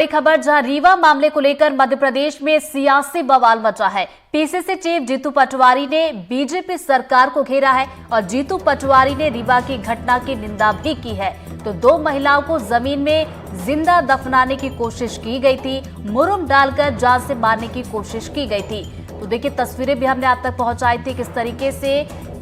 बड़ी खबर जहां रीवा मामले को लेकर मध्य प्रदेश में सियासी बवाल मचा है। पीसीसी चीफ जीतू पटवारी ने बीजेपी सरकार को घेरा है और जीतू पटवारी ने रीवा की घटना की निंदा भी की है। तो दो महिलाओं को जमीन में जिंदा दफनाने की कोशिश की गई थी, मुर्म डालकर जान से मारने की कोशिश की गई थी। तो देखिए तस्वीरें भी हमने आप तक पहुंचाई थी, किस तरीके से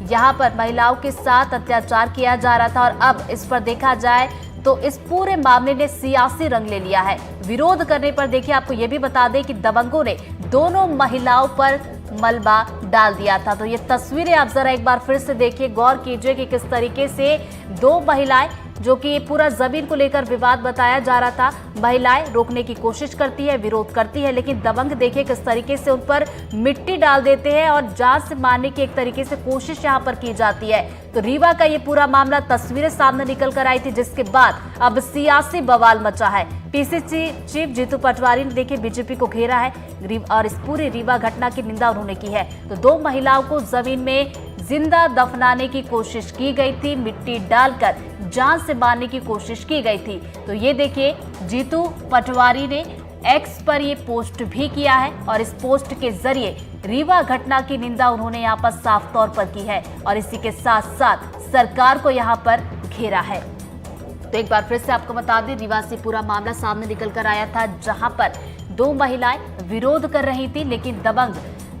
यहाँ पर महिलाओं के साथ अत्याचार किया जा रहा था। और अब इस पर देखा जाए तो इस पूरे मामले ने सियासी रंग ले लिया है। विरोध करने पर देखिए आपको ये भी बता दें कि दबंगों ने दोनों महिलाओं पर मलबा डाल दिया था। तो ये तस्वीरें आप जरा एक बार फिर से देखिए, गौर कीजिए कि किस तरीके से दो महिलाएं, जो कि पूरा जमीन को लेकर विवाद बताया जा रहा था, महिलाएं रोकने की कोशिश करती है, विरोध करती है, लेकिन दबंग देखिए किस तरीके से उन पर मिट्टी डाल देते हैं और जान से मारने की एक तरीके से कोशिश यहां पर की जाती है। तो रीवा का ये पूरा मामला तस्वीरें सामने निकल कर आई थी, जिसके बाद अब सियासी बवाल मचा है। पीसीसी चीफ जीतू पटवारी ने देखिए बीजेपी को घेरा है और इस पूरी रीवा घटना की निंदा उन्होंने की है। तो दो महिलाओं को जमीन में जिंदा दफनाने की कोशिश की गई थी, मिट्टी डालकर जान से मारने की कोशिश की गई थी। तो ये देखिए जीतू पटवारी ने एक्स पर ये पोस्ट भी किया है और इस पोस्ट के जरिए रीवा घटना की निंदा उन्होंने यहाँ पर साफ तौर पर की है और इसी के साथ साथ सरकार को यहाँ पर घेरा है। तो एक बार फिर से आपको बता दें, रीवा से पूरा मामला सामने निकल कर आया था, जहां पर दो महिलाएं विरोध कर रही थी, लेकिन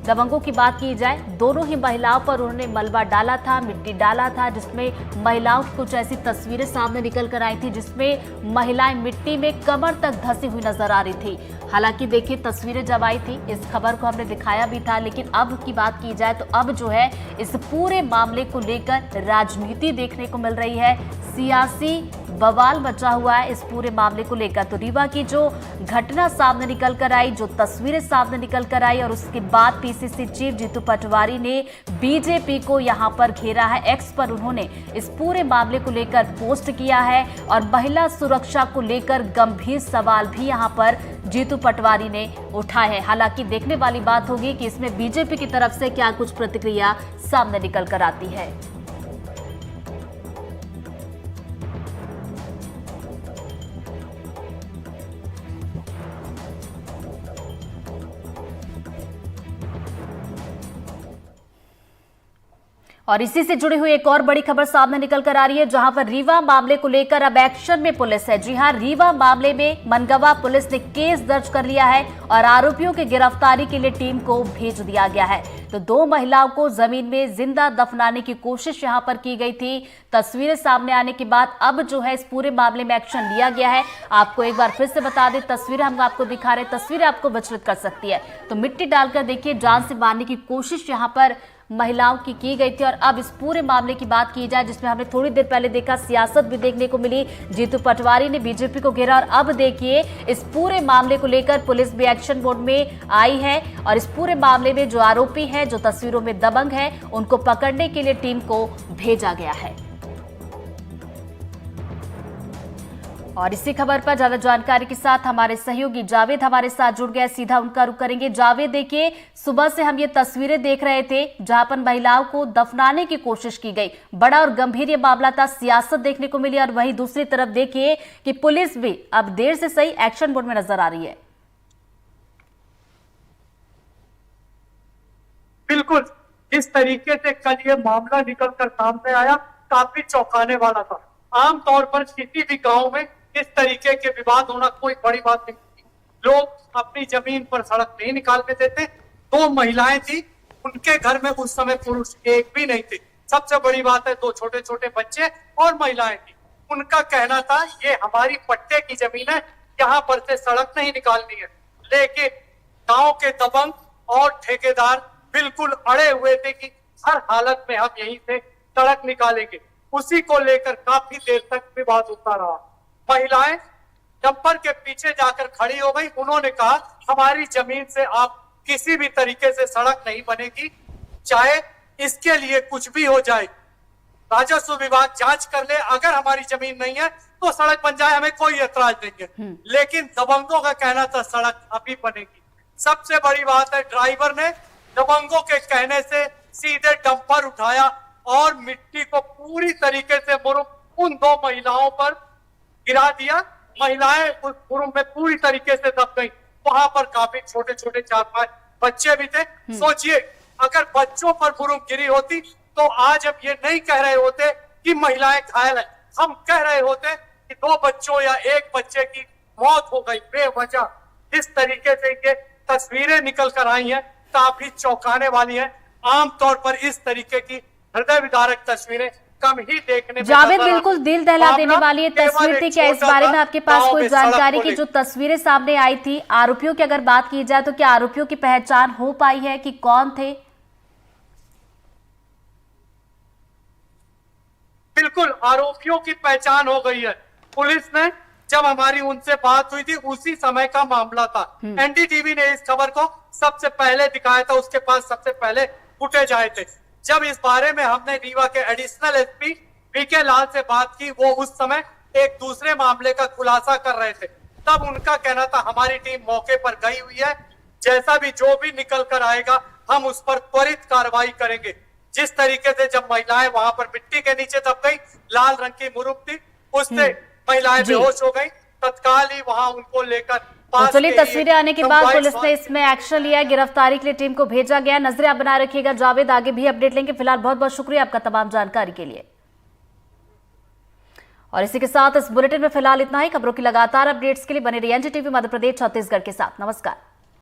दबंगों की बात की जाए, दोनों ही महिलाओं पर उन्होंने मलबा डाला था, मिट्टी डाला था, जिसमें महिलाओं की कुछ ऐसी तस्वीरें सामने निकल कर आई थी जिसमें महिलाएं मिट्टी में कमर तक धंसी हुई नजर आ रही थी। हालांकि देखिए तस्वीरें जब आई थी, इस खबर को हमने दिखाया भी था, लेकिन अब की बात की जाए तो अब जो है इस पूरे मामले को लेकर राजनीति देखने को मिल रही है, सियासी बवाल मचा हुआ है इस पूरे मामले को लेकर। तो रीवा की जो घटना सामने निकल कर आई, जो तस्वीरें सामने निकल कर आई, और उसके बाद पीसीसी चीफ जीतू पटवारी ने बीजेपी को यहां पर घेरा है। एक्स पर उन्होंने इस पूरे मामले को लेकर पोस्ट किया है और महिला सुरक्षा को लेकर गंभीर सवाल भी यहां पर जीतू पटवारी ने उठाए हैं। हालांकि देखने वाली बात होगी कि इसमें बीजेपी की तरफ से क्या कुछ प्रतिक्रिया सामने निकल कर आती है। और इसी से जुड़ी हुई एक और बड़ी खबर सामने निकल कर आ रही है, जहां पर रीवा मामले को लेकर अब एक्शन में पुलिस है। जी हां, रीवा मामले में मनगवा पुलिस ने केस दर्ज कर लिया है और आरोपियों की गिरफ्तारी के लिए टीम को भेज दिया गया है। तो दो महिलाओं को जमीन में जिंदा दफनाने की कोशिश यहां पर की गई थी। तस्वीरें सामने आने के बाद अब जो है इस पूरे मामले में एक्शन लिया गया है। आपको एक बार फिर से बता दें, तस्वीरें हम आपको दिखा रहे हैं, तस्वीरें आपको विचलित कर सकती है। तो मिट्टी डालकर देखिए जान से मारने की कोशिश यहां पर महिलाओं की गई थी। और अब इस पूरे मामले की बात की जाए, जिसमें हमने थोड़ी देर पहले देखा सियासत भी देखने को मिली, जीतू पटवारी ने बीजेपी को घेरा और अब देखिए इस पूरे मामले को लेकर पुलिस भी एक्शन मोड में आई है और इस पूरे मामले में जो आरोपी है, जो तस्वीरों में दबंग है, उनको पकड़ने के लिए टीम को भेजा गया है। और इसी खबर पर ज्यादा जानकारी के साथ हमारे सहयोगी जावेद हमारे साथ जुड़ गए, सीधा उनका रुख करेंगे। जावेद, देखिए सुबह से हम ये तस्वीरें देख रहे थे जहां पर महिलाओं को दफनाने की कोशिश की गई, बड़ा और गंभीर ये मामला था, सियासत देखने को मिली और वहीं दूसरी तरफ देखिए कि पुलिस भी अब देर से सही एक्शन मोड में नजर आ रही है। बिल्कुल, जिस तरीके से कल ये मामला निकल कर सामने आया, काफी चौंकाने वाला था। आमतौर पर किसी भी गांव में इस तरीके के विवाद होना कोई बड़ी बात नहीं थी। लोग अपनी जमीन पर सड़क नहीं निकालने देते। दो महिलाएं थी, उनके घर में उस समय पुरुष एक भी नहीं थे। सबसे बड़ी बात है, दो छोटे छोटे बच्चे और महिलाएं थी। उनका कहना था ये हमारी पट्टे की जमीन है, यहाँ पर से सड़क नहीं निकालनी है। लेकिन गांव के दबंग और ठेकेदार बिल्कुल अड़े हुए थे कि हर हालत में हम यहीं से सड़क निकालेंगे। उसी को लेकर काफी देर तक विवाद होता रहा। महिलाएं डंपर के पीछे जाकर खड़ी हो गई। उन्होंने कहा हमारी जमीन से आप किसी भी तरीके से सड़क नहीं बनेगी, चाहे इसके लिए कुछ भी हो जाए। राजस्व विभाग जांच कर ले, अगर हमारी जमीन नहीं है तो सड़क बन जाए, हमें कोई एतराज नहीं है। लेकिन दबंगों का कहना था सड़क अभी बनेगी। सबसे बड़ी बात है, ड्राइवर ने दबंगों के कहने से सीधे डंपर उठाया और मिट्टी को पूरी तरीके से मुरुम उन दो महिलाओं पर गिरा दिया महिलाएं उस रूम में पूरी तरीके से दब गई। वहां पर काफी छोटे छोटे 4-5 बच्चे भी थे। सोचिए, अगर बच्चों पर बुरुम गिरी होती तो आज हम ये नहीं कह रहे होते कि महिलाएं घायल है, हम कह रहे होते कि 2 बच्चों या 1 बच्चे की मौत हो गई बेवजह। इस तरीके से ये तस्वीरें निकल कर आई हैं, काफी चौंकाने वाली हैं। आमतौर पर इस तरीके की हृदय विदारक तस्वीरें कम ही देखने में जावेद, नजर आती। बिल्कुल दिल दहला देने वाली ये केवल तस्वीर एक थी। क्या इस छोटा बारे सा में आपके पास गांव कोई में सड़क जानकारी को की लेकर। जो तस्वीरें सामने आई थी, आरोपियों की अगर बात की जाए तो क्या आरोपियों की पहचान हो पाई है कि कौन थे? बिल्कुल, आरोपियों की पहचान हो गई है। पुलिस ने जब हमारी उनसे बात हुई थी उसी समय का मामला था। एनडीटीवी ने इस खबर को सबसे पहले दिखाया था, उसके पास सबसे पहले फुटेज आए थे। जब इस बारे में हमने रीवा के एडिशनल एसपी वीके लाल से बात की, वो उस समय एक दूसरे मामले का खुलासा कर रहे थे। तब उनका कहना था हमारी टीम मौके पर गई हुई है, जैसा भी जो भी निकल कर आएगा हम उस पर त्वरित कार्रवाई करेंगे। जिस तरीके से जब महिलाएं वहां पर मिट्टी के नीचे दब गई, लाल रंग की मुरुम थी, उससे महिलाएं जी। बेहोश हो गई। तत्काल ही वहां उनको लेकर तो पास चलिए, के ही तस्वीरें आने के बाद संवाई पुलिस ने इसमें एक्शन लिया है, गिरफ्तारी के लिए टीम को भेजा गया। नजरें आप बनाए रखिएगा जावेद, आगे भी अपडेट लेंगे। फिलहाल बहुत बहुत शुक्रिया आपका तमाम जानकारी के लिए। और इसी के साथ इस बुलेटिन में फिलहाल इतना ही। खबरों की लगातार अपडेट्स के लिए बने रहिए एनडीटीवी मध्य प्रदेश छत्तीसगढ़ के साथ। नमस्कार।